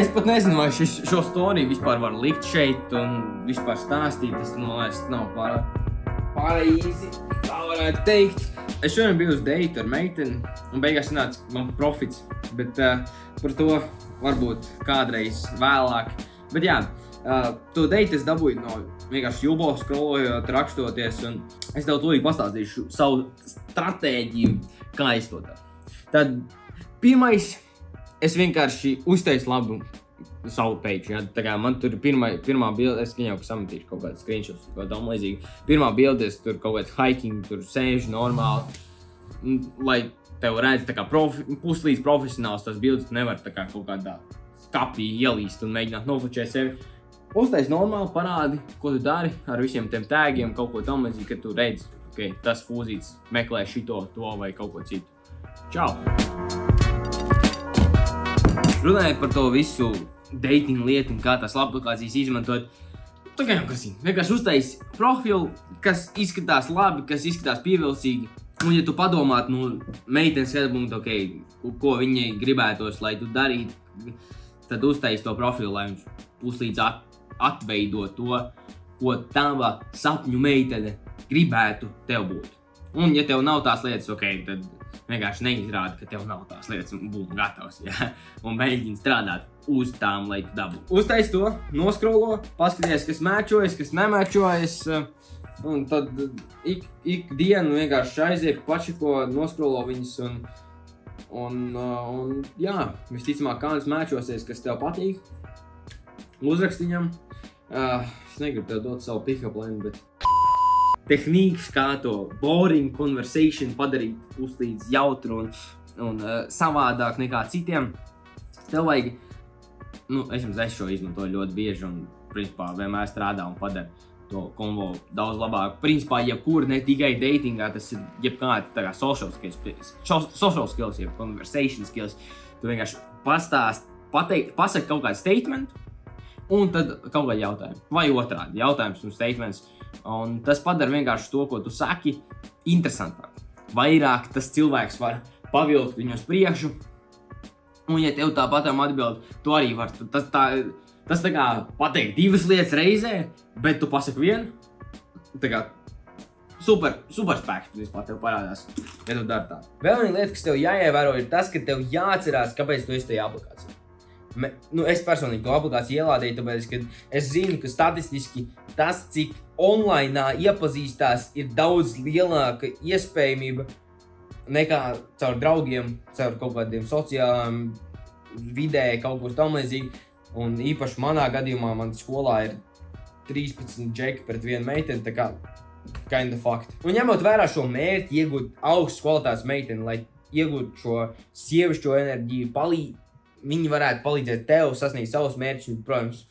Es pat nezinu, vai šo storiju vispār var likt šeit un vispār stāstīt. Tas, man liekas, nav pārīzi, tā varētu teikt. Es šodien biju uz deitu ar meiteni un beigās sanāca man profits, bet par to varbūt kādreiz vēlāk. Bet jā, to deitu es dabūju no vienkārši Jubo scrollojot, rakstoties, un es tev tūlīt pastāstīšu savu stratēģiju, kā es to daru. Tad pirmais, es vienkārši uztaisu labu savu page, ja? Tā kā man tur pirmā bilde, es jau sametīšu kaut kādu screenshots, kaut tam līdzīgi. Pirmā bilde, es tur kaut kāds hiking, tur sēžu normāli, lai tev redz tā kā puslīdz profesionāls tas bildes, tu nevar tā kā kaut kādā skapī ielīst un mēģināt nofočēt sevi. Uztais normāli, parādi, ko tu dari ar visiem tiem tēgiem, kaut ko tam līdzīgi, ka tu redzi, okay, tas fūzīts meklē šito, to vai kaut ko citu. Čau! Runājot par to visu dating lietu un kā tās aplikācijas izmantot, tā kā jau kas ir. Vienkārši uztais profilu, kas izskatās labi, kas izskatās pievilcīgi. Un ja tu padomāt, meitenes skatpunktu, okay, ko viņai gribētos, lai tu darītu, tad uztais to profilu, lai viņš puslīdz atveido to, ko tava sapņu meitene gribētu tev būt. Un ja tev nav tās lietas, okay, tad vienkārši neizrāda, ka tev nav tās lietas un būtu gatavs, ja? Un mēģini strādāt uz tām, lai tu dabūtu. Uztais to, noskrolo, paskaties, kas mēčojas, kas nemēčojas, un tad ik dienu vienkārši aiziet, pačiko, noskrolo viņas un jā, visticamāk, kāds mēčosies, kas tev patīk, uzrakst viņam. Es negribu tev dot savu pick-up line, bet tehnikas, kā to boring conversation padarīt uzlīdz jautru un savādāk nekā citiem. Tev vajag, es šo izmantoju ļoti bieži un principā vienmēr strādā un padara to konvo daudz labāk. Principā jebkur, ne tikai datingā, tas ir jebkādi tā kā social skills, jeb conversation skills. Tu vienkārši pasaki kaut kādu statement un tad kaut kādu jautājumu. Vai otrādi, jautājums un statements. Un tas padara vienkārši to, ko tu saki, interesantāk. Vairāk tas cilvēks var pavilkt viņu uz priekšu. Un ja tev tāpatam atbild, tu arī var. Tas tā kā pateikt divas lietas reizē, bet tu pasaki vienu. Tā kā super spēks vispār tev parādās, ja tu dari tā. Vēl viena lieta, kas tev jāievēro, ir tas, ka tev jāatcerās, kāpēc tu esi tajā aplikācijā. Es personīgi to aplikāciju ielādēju, tāpēc, ka es zinu, ka statistiski tas, cik online iepazīstās, ir daudz lielāka iespējamība nekā caur draugiem, caur kaut kādiem sociālām vidē, kaut ko tam līdzīgi. Un īpaši manā gadījumā man skolā ir 13 džeki pret vienu meiteni, tā kā kind of fact. Un ņemot vērā šo mērķi, iegūt augstas kvalitātes meiteni, lai iegūtu šo sievišķo enerģiju, viņi varētu palīdzēt tev sasniegt savus mērķus, un, protams,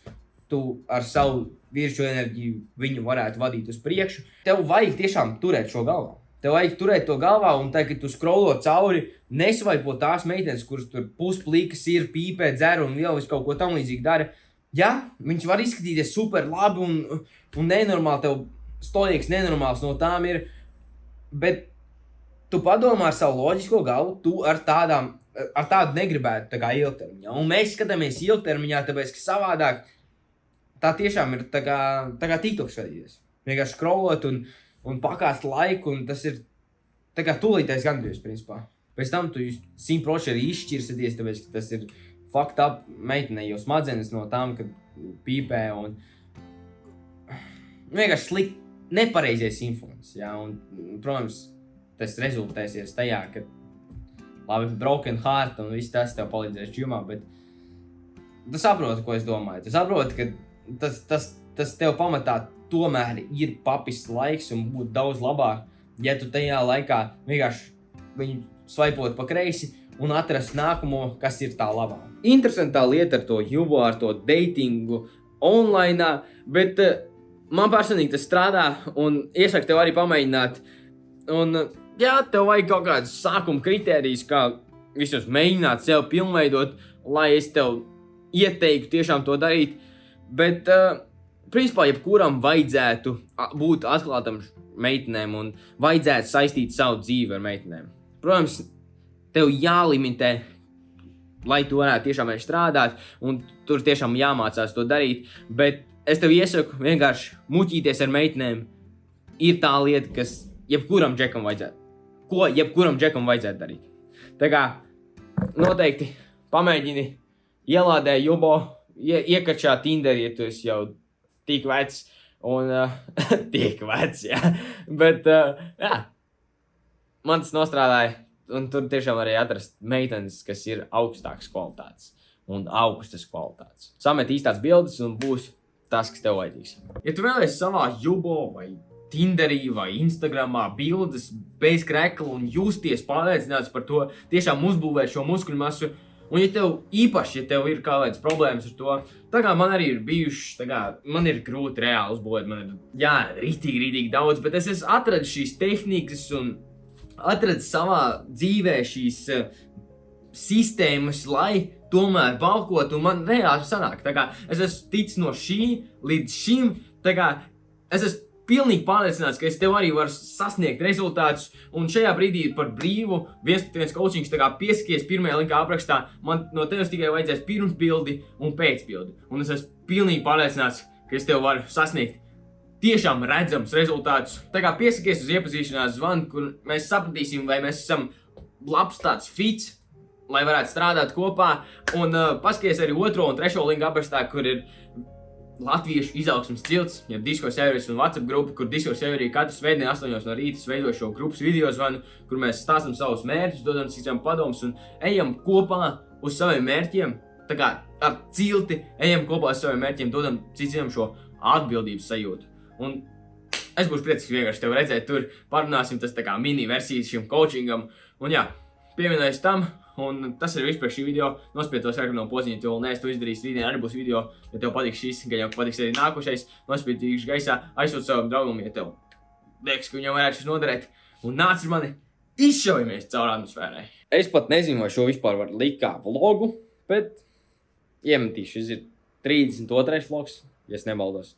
tu ar savu vīrišķo enerģiju viņu varētu vadīt uz priekšu. Tev vajag tiešām turēt šo galvā. Tev vajag turēt to galvā, un tā, kad tu scrollo cauri, nesvaipo tās meitenes, kuras tur pusplīkas ir, pīpē, dzer un vēl visu kaut ko tam līdzīgi dara. Jā, viņš var izskatīties super labi un nenormāli, tev stojīgs nenormāls no tām ir, bet tu padomā ar savu loģisko galvu, tu ar tādu negribētu tā kā ilgtermiņā. Un mēs skatāmies ilgtermiņā, tāpēc, ka savādāk tā tiešām ir tā kā TikTok skatīties. Vienkārši scrollot un pakāst laiku, un tas ir tā kā tūlītais gandrīz, principā. Pēc tam tu 100% arī izšķirsieties, tāpēc, ka tas ir fucked up meitenei jau smadzenes no tām, kad pīpē un vienkārši slikt nepareizais influence, jā, un, protams, tas rezultēsies tajā, ka labi, broken heart un viss tas tev palīdzēs džumā, bet tu saproti, ko es domāju. Tu saproti, ka tas tev pamatā tomēr ir papis laiks un būtu daudz labāk, ja tu tajā laikā vienkārši viņu svaipot pa kreisi un atrast nākamo, kas ir tā labā. Interesantā lieta ar to Jubo, ar to datingu online, bet man personīgi tas strādā un iesaku tev arī pamēģināt. Un jā, tev vajag kaut kādas sākuma kritērijas, kā vismaz mēģināt sev pilnveidot, lai es tev ieteiktu tiešām to darīt. Bet principā jebkuram vajadzētu būt atklātam meitenēm un vajadzētu saistīt savu dzīvi ar meitenēm. Protams, tev jālimitē, lai tu varētu tiešām arī strādāt, un tur tiešām jāmācās to darīt, bet es tev iesaku vienkārši muķīties ar meitenēm ir tā lieta, kas jebkuram džekam vajadzētu darīt. Tā kā noteikti pamēģini ielādē Jubo, iekačā Tinderi, ja tu esi jau tik vecs, un tik vecs, jā. Bet, jā, man tas nostrādāja, un tur tiešām arī atrast meitenes, kas ir augstākas kvalitātes un augustas kvalitātes. Samet īstās bildes un būs tas, kas tev vajadzīgs. Ja tu vēlies savā Jubo vai Tinderī vai Instagramā bildes bez krekla un justies pārliecināts par to, tiešām uzbūvēt šo muskuļu masu, un ja tev īpaši, ja tev ir kādas problēmas ar to, tā kā man arī ir bijuši, tā kā man ir grūti reāli uzbūvēt, man ir, jā, ritīgi daudz, bet es esmu atradis šīs tehnikas un atradis savā dzīvē šīs sistēmas, lai tomēr balkot, un man reāli sanāk. Tā kā es esmu ticis no šī līdz šim, tā kā es esmu pilnīgi pārliecināts, ka es tev arī varu sasniegt rezultātus, un šajā brīdī par brīvu 1-1 coachings, tā kā piesakies pirmajā linkā aprakstā, man no tevis tikai vajadzēs pirmsbildi un pēcbildi, un es esmu pilnīgi pārliecināts, ka es tev varu sasniegt tiešām redzams rezultātus. Tā kā piesakies uz iepazīšanās zvanu, kur mēs sapratīsim, vai mēs esam labs tāds fits, lai varētu strādāt kopā, un paskaties arī 2. un 3. linku aprakstā, kur ir Latviešu izaugsmes cilts, ja Discord serveris un WhatsApp grupa, kur Discord serverī katru svētdienu 8 no rīta veido šo grupas video zvanu, kur mēs stāstam savus mērķus, dodam citiem padomus un ejam kopā uz saviem mērķiem, tā kā ar cilti ejam kopā uz saviem mērķiem, dodam citiem šo atbildības sajūtu. Un es būšu priecīgs vienkārši tev redzēt tur, parunāsim tas tā kā mini versijas šim coachingam, un jā, pievienojies tam. Un tas ir viss par šī video. Nospied to sarkano podziņu, ja tu vēl neesi to izdarījis. Rītdien arī būs video, ja tev patiks šis, gan jau patiks arī nākošais. Nospied tīkšķi gaisā, aizsūt savam draugam, ja tev liekas, ka viņam varētu šis noderēt. Un nāc ar mani, izšaujamies caur atmosfērai. Es pat nezinu, vai šo vispār var likt kā vlogu, bet iemetīšu. Šis ir 32. vlogs, ja es nemaldos.